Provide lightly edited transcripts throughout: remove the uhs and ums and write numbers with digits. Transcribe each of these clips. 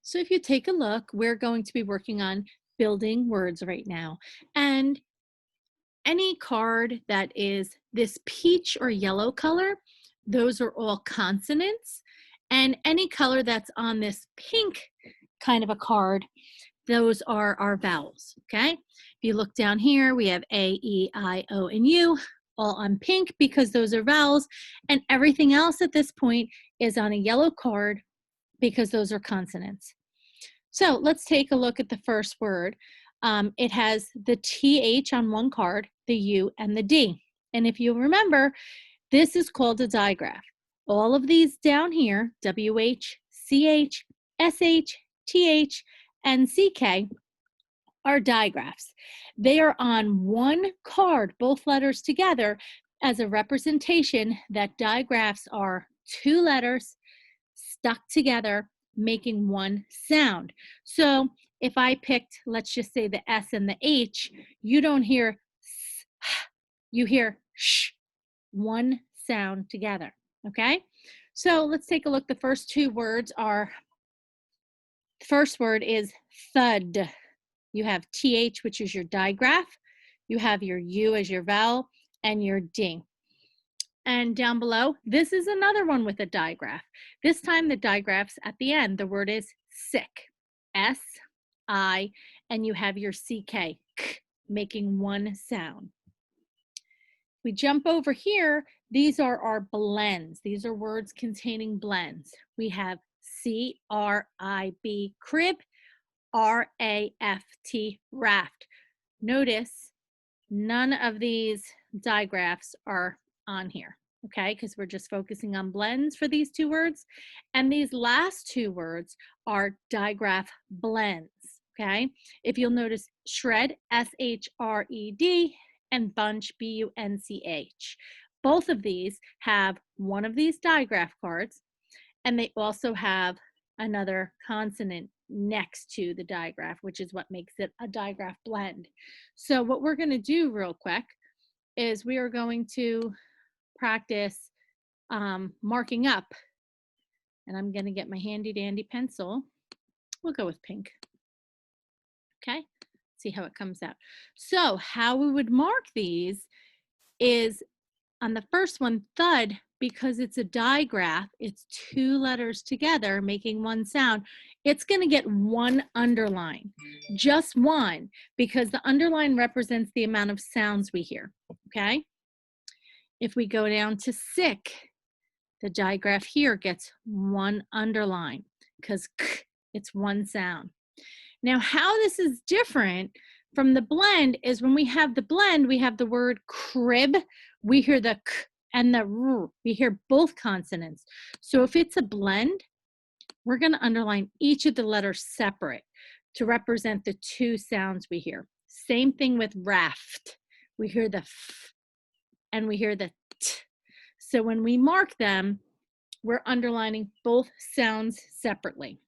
So if you take a look, we're going to be working on building words right now. And any card that is this peach or yellow color, those are all consonants. And any color that's on this pink kind of a card, those are our vowels, okay? If you look down here, we have A, E, I, O, and U, all on pink because those are vowels. And everything else at this point is on a yellow card because those are consonants. So let's take a look at the first word. It has the TH on one card, the U, and the D. And if you remember, this is called a digraph. All of these down here, WH, CH, SH, TH, and CK, are digraphs. They are on one card, both letters together, as a representation that digraphs are two letters stuck together making one sound. So if I picked, let's just say the S and the H, you don't hear S, you hear sh, one sound together, okay? So let's take a look. The first two words are, the first word is thud. You have TH, which is your digraph. You have your U as your vowel and your D. And down below, this is another one with a digraph. This time the digraph's at the end. The word is sick, S-I, and you have your CK, k, making one sound. We jump over here, these are our blends. These are words containing blends. We have C-R-I-B, crib, R-A-F-T, raft. Notice none of these digraphs are on here, okay, because we're just focusing on blends for these two words. And these last two words are digraph blends, okay? If you'll notice, shred, S-H-R-E-D, and bunch, B-U-N-C-H. Both of these have one of these digraph cards, and they also have another consonant next to the digraph, which is what makes it a digraph blend. So what we're going to do real quick is we are going to practice marking up, and I'm going to get my handy dandy pencil. We'll go with pink. Okay, see how it comes out. So how we would mark these is on the first one, thud, because it's a digraph, it's two letters together making one sound, it's going to get one underline, just one, because the underline represents the amount of sounds we hear, okay? If we go down to sick, the digraph here gets one underline because it's one sound. Now, how this is different from the blend is when we have the blend, we have the word crib, we hear the k and the r, we hear both consonants. So if it's a blend, we're going to underline each of the letters separate to represent the two sounds we hear. Same thing with raft. We hear the f and we hear the t. So when we mark them, we're underlining both sounds separately.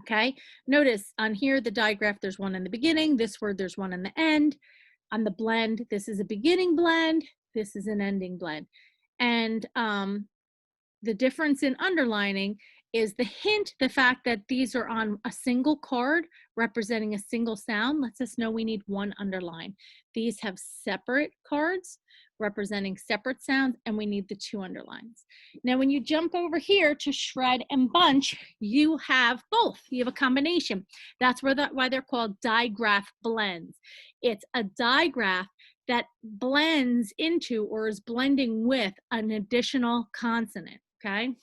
Okay, notice on here, the digraph, there's one in the beginning. This word, there's one in the end. On the blend, this is a beginning blend. This is an ending blend. And the difference in underlining is the hint, the fact that these are on a single card representing a single sound lets us know we need one underline. These have separate cards representing separate sounds, and we need the two underlines. Now, when you jump over here to shred and bunch, you have both. You have a combination. That's why they're called digraph blends. It's a digraph that blends into or is blending with an additional consonant, okay?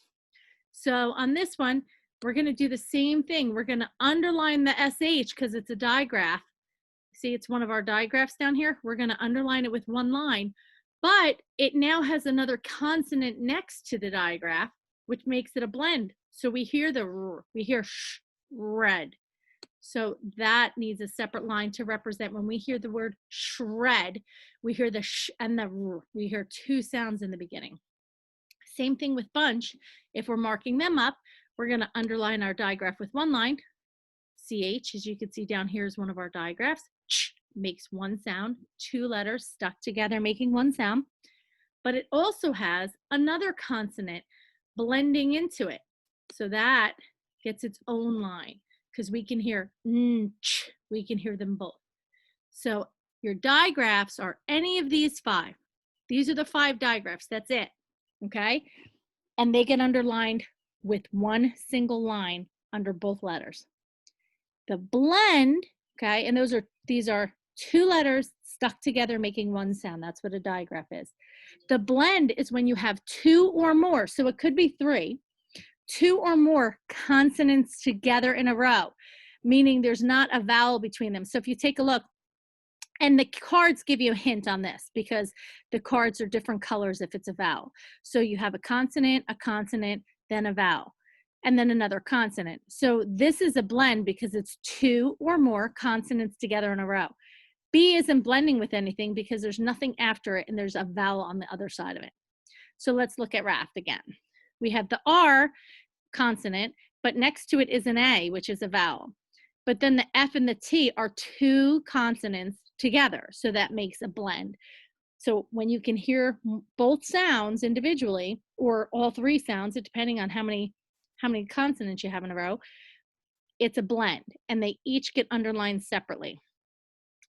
So on this one, we're going to do the same thing. We're going to underline the SH because it's a digraph. See, it's one of our digraphs down here. We're going to underline it with one line, but it now has another consonant next to the digraph, which makes it a blend. So we hear the r, we hear sh, red. So that needs a separate line to represent when we hear the word shred, we hear the sh and the r. We hear two sounds in the beginning. Same thing with bunch. If we're marking them up, we're going to underline our digraph with one line. CH, as you can see down here, is one of our digraphs. Ch makes one sound, two letters stuck together making one sound. But it also has another consonant blending into it. So that gets its own line because we can hear ch, we can hear them both. So your digraphs are any of these 5. These are the 5 digraphs. That's it. Okay? And they get underlined with one single line under both letters. The blend, okay, and these are 2 letters stuck together making one sound. That's what a digraph is. The blend is when you have 2 or more, so it could be 3, 2 or more consonants together in a row, meaning there's not a vowel between them. So if you take a look, and the cards give you a hint on this because the cards are different colors if it's a vowel. So you have a consonant, then a vowel, and then another consonant. So this is a blend because it's 2 or more consonants together in a row. B isn't blending with anything because there's nothing after it and there's a vowel on the other side of it. So let's look at raft again. We have the R consonant, but next to it is an A, which is a vowel. But then the F and the T are 2 consonants together, so that makes a blend. So when you can hear both sounds individually, or all 3 sounds, depending on how many consonants you have in a row, it's a blend, and they each get underlined separately.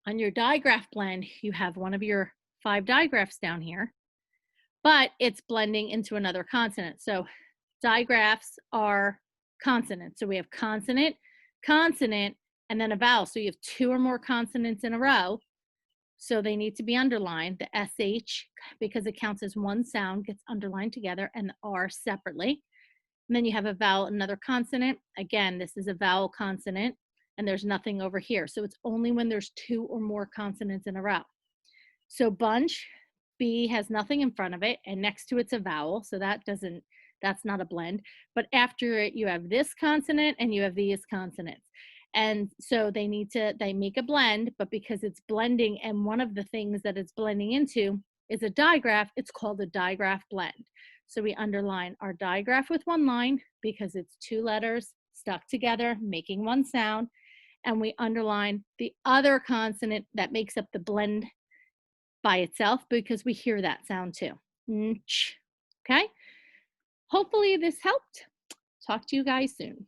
On your digraph blend, you have one of your 5 digraphs down here, but it's blending into another consonant. So digraphs are consonants. So we have consonant, consonant, and then a vowel. So you have 2 or more consonants in a row. So they need to be underlined. The SH, because it counts as one sound, gets underlined together, and the R separately. And then you have a vowel, another consonant. Again, this is a vowel consonant, and there's nothing over here. So it's only when there's 2 or more consonants in a row. So bunch, B has nothing in front of it, and next to it's a vowel. So that's not a blend. But after it, you have this consonant and you have these consonants. And so they make a blend, but because it's blending and one of the things that it's blending into is a digraph, it's called a digraph blend. So we underline our digraph with one line because it's 2 letters stuck together making one sound. And we underline the other consonant that makes up the blend by itself because we hear that sound too. Okay? Hopefully this helped. Talk to you guys soon.